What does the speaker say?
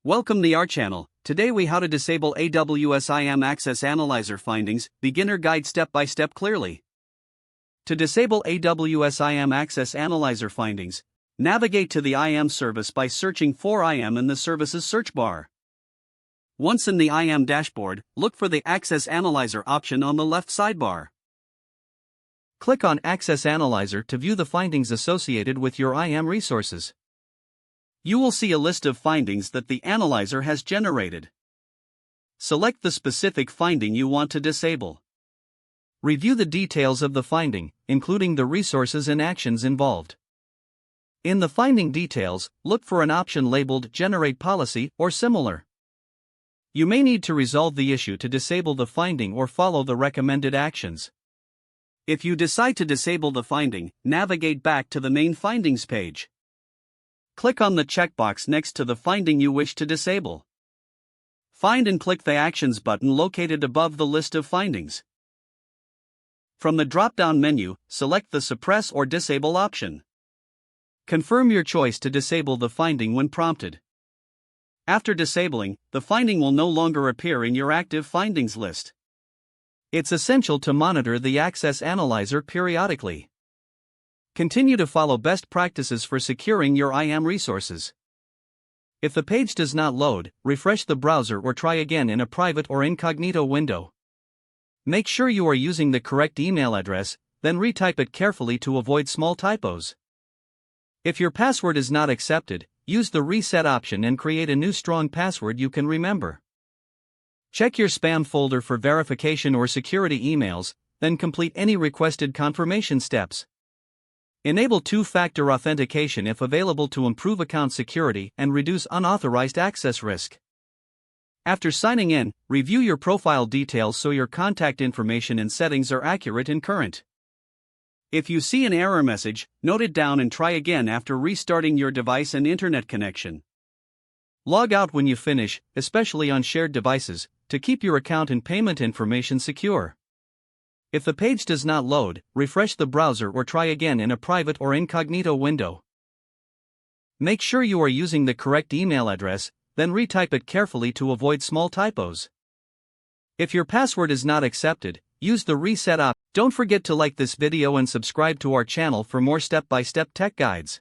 Welcome to our channel. Today we how to disable AWS IAM Access Analyzer findings, beginner guide step by step clearly. To disable AWS IAM Access Analyzer findings, navigate to the IAM service by searching for IAM in the service's search bar. Once in the IAM dashboard, look for the Access Analyzer option on the left sidebar. Click on Access Analyzer to view the findings associated with your IAM resources. You will see a list of findings that the analyzer has generated. Select the specific finding you want to disable. Review the details of the finding, including the resources and actions involved. In the finding details, look for an option labeled Generate Policy or similar. You may need to resolve the issue to disable the finding or follow the recommended actions. If you decide to disable the finding, navigate back to the main findings page. Click on the checkbox next to the finding you wish to disable. Find and click the Actions button located above the list of findings. From the drop-down menu, select the Suppress or Disable option. Confirm your choice to disable the finding when prompted. After disabling, the finding will no longer appear in your active findings list. It's essential to monitor the Access Analyzer periodically. Continue to follow best practices for securing your IAM resources. If the page does not load, refresh the browser or try again in a private or incognito window. Make sure you are using the correct email address, then retype it carefully to avoid small typos. If your password is not accepted, use the reset option and create a new strong password you can remember. Check your spam folder for verification or security emails, then complete any requested confirmation steps. Enable two-factor authentication if available to improve account security and reduce unauthorized access risk. After signing in, review your profile details so your contact information and settings are accurate and current. If you see an error message, note it down and try again after restarting your device and internet connection. Log out when you finish, especially on shared devices, to keep your account and payment information secure. If the page does not load, refresh the browser or try again in a private or incognito window. Make sure you are using the correct email address, then retype it carefully to avoid small typos. If your password is not accepted, use the reset option. Don't forget to like this video and subscribe to our channel for more step-by-step tech guides.